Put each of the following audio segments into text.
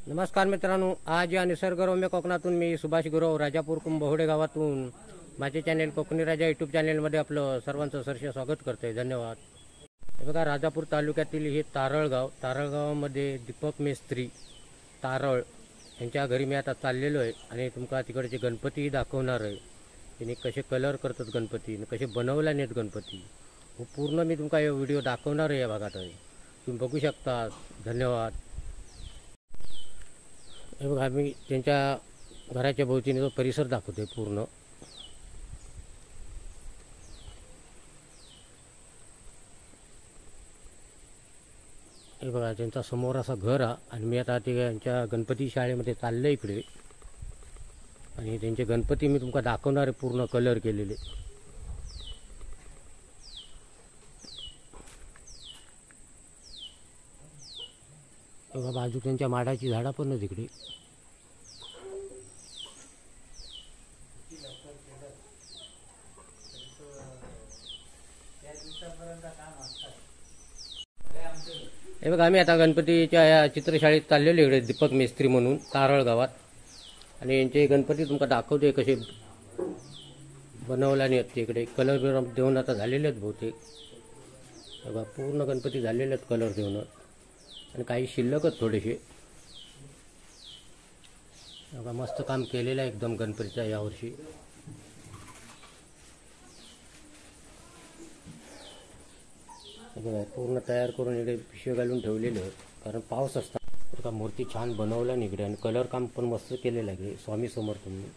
नमस्कार मित्रांनो, आज या निसर्गरम्य कोकणातून मी सुभाष गुरव राजापूर कुंभवडे गावातून माझे चॅनेल कोकणी राजा यूट्यूब चॅनेलमध्ये आपलं सर्वांचं सहर्ष स्वागत करते. धन्यवाद. हे बघा, राजापूर तालुक्यातील हे तारळगाव. तारळगावामध्ये दीपक मेस्त्री तारळ यांच्या घरी मी आता चाललेलो आहे आणि तुमका तिकडचे गणपती दाखवणार आहे. त्यांनी कसे कलर करतात गणपती, कसे बनवले नाहीत गणपती, पूर्ण मी तुमका हे व्हिडिओ दाखवणार आहे. या भागात आहे, तुम्ही बघू शकता. धन्यवाद. हे बघा, मी त्यांच्या घराच्या भोवतीने तो परिसर दाखवतोय पूर्ण. हे बघा, त्यांचा समोर असा घर आहे आणि मी आता ते त्यांच्या गणपती शाळेमध्ये चाललं इकडे आणि त्यांचे गणपती मी तुमका दाखवणार आहे पूर्ण कलर केलेले. बघा, बाजू त्यांच्या माडाची झाडं पण आहे तिकडे. हे बघा, आम्ही आता गणपतीच्या या चित्रशाळेत चाललेलो इकडे दीपक मेस्त्री म्हणून तारळ गावात आणि यांचे गणपती तुमका दाखवते कसे बनवला नाही आहेत. इकडे कलर बिलर देऊन आता झालेले आहेत बहुतेक. बघा, पूर्ण गणपती झालेले आहेत कलर देऊन आणि काही शिल्लकच थोडेसे. बघा, मस्त काम केलेलं आहे एकदम गणपतीच्या यावर्षी. बघा, पूर्ण तयार करून इकडे पिशवे घालून ठेवलेले आहेत कारण पाऊस असतात. का मूर्ती छान बनवला इकडे आणि कलर काम पण मस्त केलेलं आहे. स्वामी समर्थांनी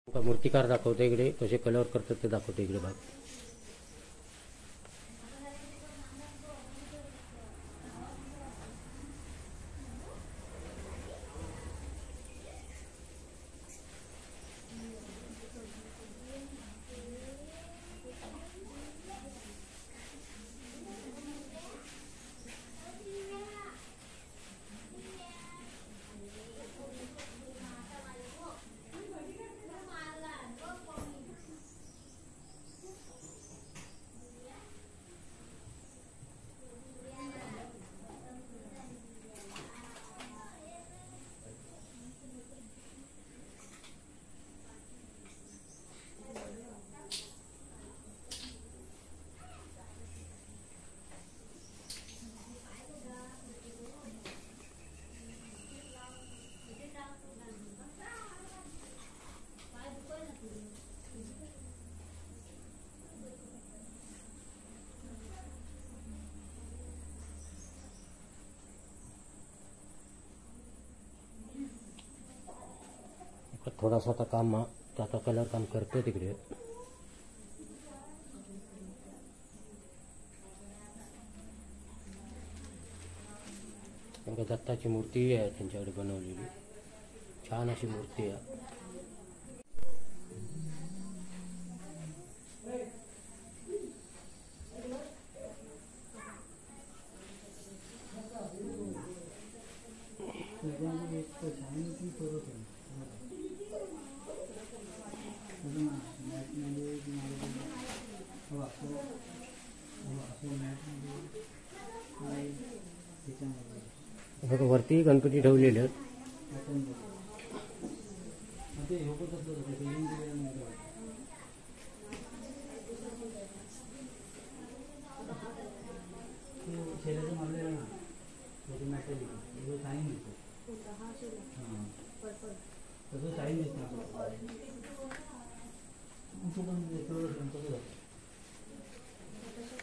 मूर्तिकार दाखवते इकडे कसे कलर करतात ते दाखवते इकडे भाग. थोडासा आता काम आता कलर काम करतो तिकडे. दत्ताची मूर्ती आहे त्यांच्याकडे बनवलेली, छान अशी मूर्ती आहे. बघा वरती गणपती ठेवलेले आहेत.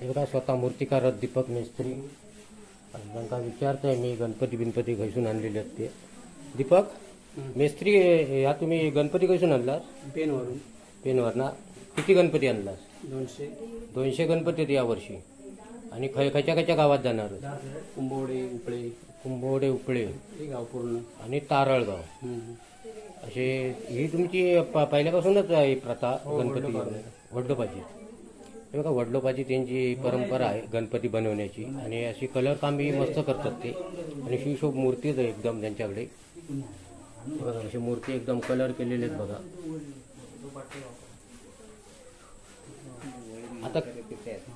हे बघा स्वतः मूर्तिकार दीपक मेस्त्री. त्यांना विचारतोय मी गणपती खैसून आणलेले आहेत ते. दीपक मेस्त्री, या तुम्ही गणपती खैसून आणलास? पेनवर ना. किती गणपती आणलास? 200 गणपती आहेत यावर्षी. आणि खयच्या गावात जाणार? कुंभवडे उपळे गाव पूर्ण आणि तारळगाव असे. ही तुमची पहिल्यापासूनच आहे प्रथा गणपती वडलोपाची. हे बघा वडलोपाची त्यांची परंपरा आहे गणपती बनवण्याची. आणि अशी कलर काम बी मस्त करतात ते. आणि शिवशोभ मूर्तीच आहे एकदम त्यांच्याकडे. बघा अशी मूर्ती एकदम कलर केलेले आहेत बघा. आता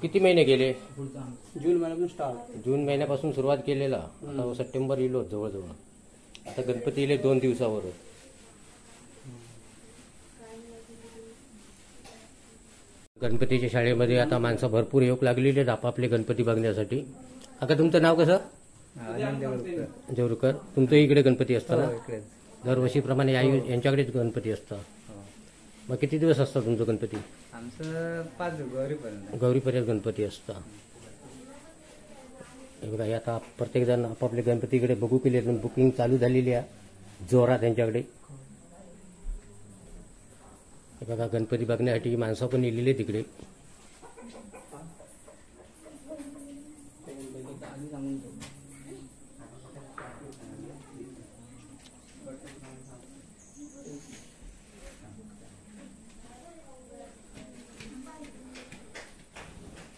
किती महिने गेले? जून महिन्यापासून स्टार्ट. जून महिन्यापासून सुरुवात केलेला. आता सप्टेंबर येलो जवळजवळ. आता गणपती येले 2 दिवसावरच. गणपतीच्या शाळेमध्ये आता माणसं भरपूर येऊ लागलेली आहेत आपापले गणपती बघण्यासाठी. आता तुमचं नाव कसं? जेवरकर. तुमचं इकडे गणपती असतं ना? दरवर्षीप्रमाणे यांच्याकडेच गणपती असतं. मग किती दिवस असतात तुमचं गणपती? आमचं 5 गौरीपर्यंत गणपती असतं. हे बघा आता प्रत्येक जण आपापले गणपतीकडे बघू केले. बुकिंग चालू झालेली आहे जोरात त्यांच्याकडे. हे बघा गणपती बघण्यासाठी माणसं पण येलेली तिकडे.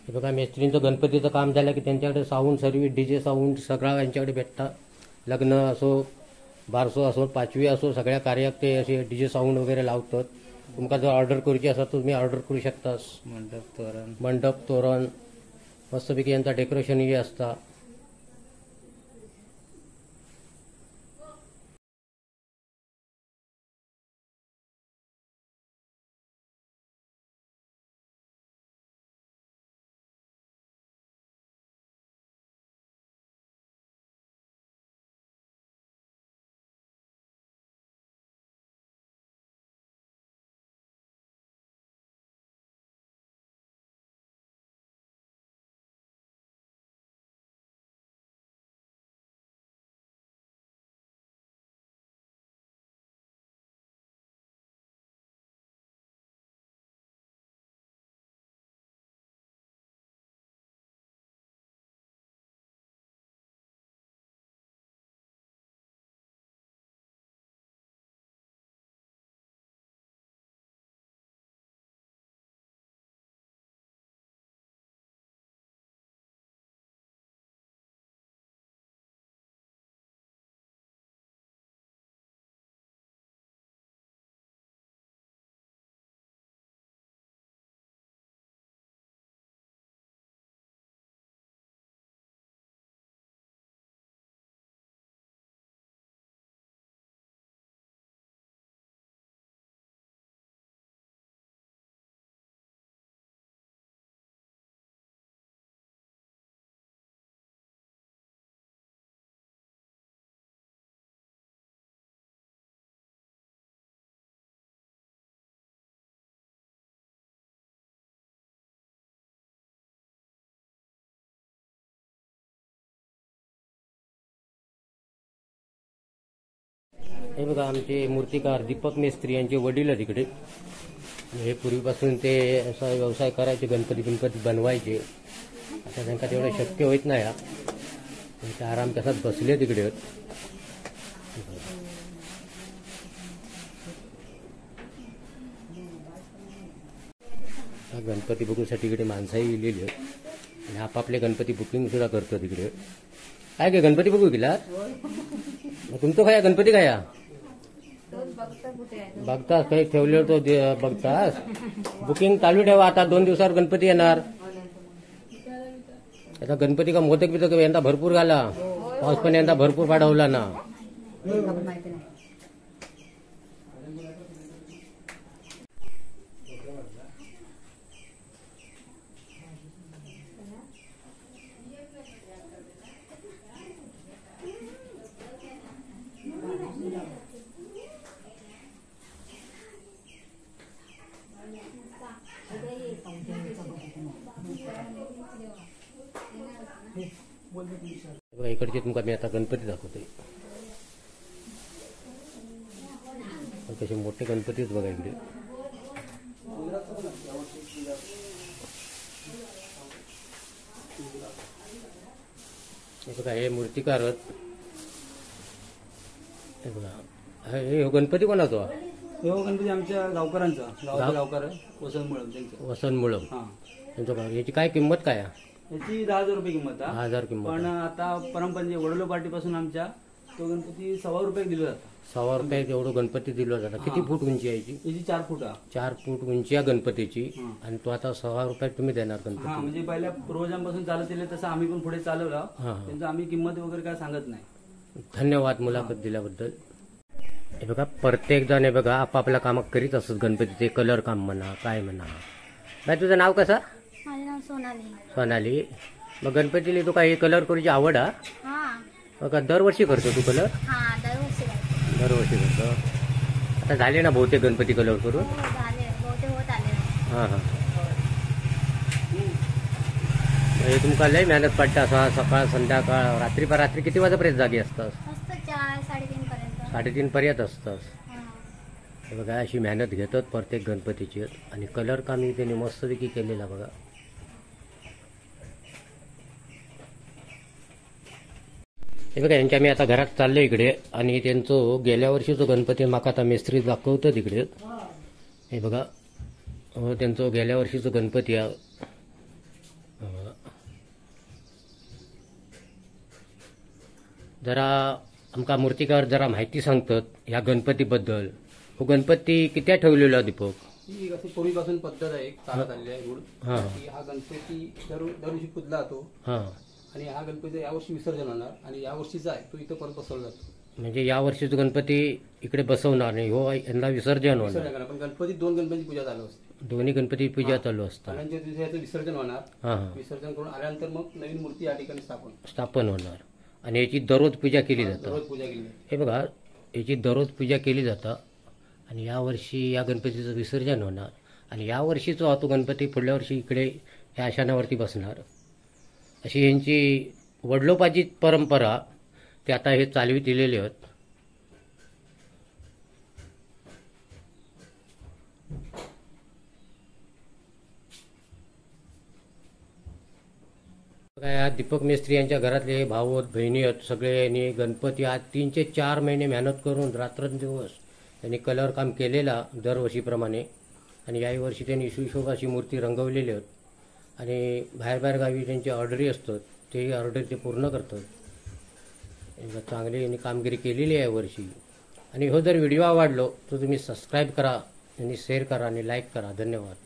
हे बघा मेस्त्रींचं गणपतीचं काम झालं की त्यांच्याकडे साऊंड सर्व्हिस, डीजे साऊंड सगळा यांच्याकडे भेटतात. लग्न असो, बारसो असो, 5वी असो, सगळ्या कार्यात ते असे डीजे साऊंड वगैरे लावतात. तुमका जर ऑर्डर करूची असा तुम्ही ऑर्डर करू शकतास. मंडप तोरण मस्तपैकी यांचा डेकोरेशन हे असता. हे बघा आमचे मूर्तिकार दीपक मेस्त्री यांचे वडील आहेत इकडे. हे पूर्वीपासून ते असा व्यवसाय करायचे, गणपती बनवायचे. आता त्यांना तेवढं शक्य होत नाही. ते आराम कसात बसले तिकडे. गणपती बघूसाठी इकडे माणसाही इलेली आहेत आणि आपापले गणपती बुकिंग सुद्धा करतो तिकडे. काय काय गणपती बघू गेला तुमचं काय गणपती काय बघतास काही ठेवले तो बघतास. बुकिंग चालू ठेवा. आता 2 दिवसावर गणपती येणार. आता गणपती का मोदक बिदक यंदा भरपूर घाला. पाऊस पण यंदा भरपूर वाढवला ना. इकडचे तुमका मी आता गणपती दाखवतोय. कसे मोठे गणपतीच बघा इकडे. बघा हे मूर्तिकार हे बघा. हे गणपती कोणाचा? हो गणपती आमच्या गावकरांचा. गावकर वसंत मुळम त्यांचं. याची काय किंमत काय आहे? याची 10,000 रुपये किंमत आहे. 10,000 किंमत. पण आता परंपरे वडलो पार्टीपासून आमच्या तो गणपती 1.25 रुपये दिला जातो. 1.25 रुपये एवढं गणपती दिलं जातं. किती फूट उंची आहे याची? याची 4 फूट आहे. 4 फूट उंची आहे गणपतीची. आणि तो आता 1.25 रुपयात तुम्ही देणार गणपती? म्हणजे पहिल्या पूर्वजांपासून चालत येईल तसं आम्ही पण पुढे चालवलं. त्यांचं आम्ही किंमत वगैरे काय सांगत नाही. धन्यवाद मुलाखत दिल्याबद्दल. हे बघा प्रत्येक जण हे बघा आपापल्या कामात करीत असत. गणपतीचे कलर काम म्हणा काय म्हणा. बाय तुझं नाव कसं? माझं नाव सोनाली. सोनाली. मग गणपतीला तू काय कलर करूची आवड हा? मग दरवर्षी करतो तू कलर? दरवर्षी करतो. आता झाले ना बहुतेक गणपती कलर करून? हां हां. हे तुमका लय मेहनत पडता. सकाळ संध्याकाळ रात्री किती वाजेपर्यंत जागी असतास? 3:30 पर्यंत असतास. हे बघा अशी मेहनत घेतात प्रत्येक गणपतीची. आणि कलर कामी त्यांनी मस्तपैकी केलेला बघा. हे बघा यांच्या मी आता घरात चाललो इकडे. आणि त्यांचं गेल्या वर्षीचं गणपती माका आता मिस्त्री दाखवतं तिकडे. हे बघा त्यांचं गेल्या वर्षीचं गणपती आहे. जरा आमका मूर्तिकार जरा माहिती सांगतात ह्या गणपतीबद्दल. हो गणपती कित्या ठेवलेला दीपक? ही अशी पूर्वीपासून पद्धत आहे. चालत आलेली आहे रूढ. हा गणपती दरवर्षी पुजला जातो. आणि हा गणपती यावर्षी विसर्जन होणार. आणि यावर्षीचा आहे तो इथं परत बसवला जातो. म्हणजे या वर्षीचं गणपती इकडे बसवणार नाही. हो यंदा विसर्जन होणार. पण गणपती 2 गणपती पूजा चालू असते. दोन्ही गणपती पूजा चालू असतात. सणांच्या दिवशी याचं विसर्जन होणार. विसर्जन करून आल्यानंतर मग नवीन मूर्ती या ठिकाणी स्थापन होणार. आणि याची दररोज पूजा केली जाते. दररोज पूजा केली. हे बघा याची दररोज पूजा केली जातं. आणि यावर्षी या गणपतीचं विसर्जन होणार. आणि यावर्षीचा हा तो गणपती पुढल्या वर्षी इकडे या आशानावरती बसणार. अशी यांची वडलोपाची परंपरा ते आता हे चालवीत दिलेले आहेत. काय दीपक मेस्त्री यांच्या घरातले भाऊ आहेत बहिणी आहेत सगळे. गणपती आज 3 ते 4 महिने मेहनत करून रात्रंदिवस त्यांनी कलर काम केलेला दरवर्षीप्रमाणे. आणि याही वर्षी त्यांनी सुशोभ अशी मूर्ती रंगवलेली आहेत. आणि बाहेर गावी त्यांची ऑर्डरी असतात. ते ऑर्डर ते पूर्ण करतात. चांगली यांनी कामगिरी केलेली आहे यावर्षी. आणि हो जर व्हिडिओ आवडलो तर तुम्ही सबस्क्राईब करा आणि शेअर करा आणि लाईक करा. धन्यवाद.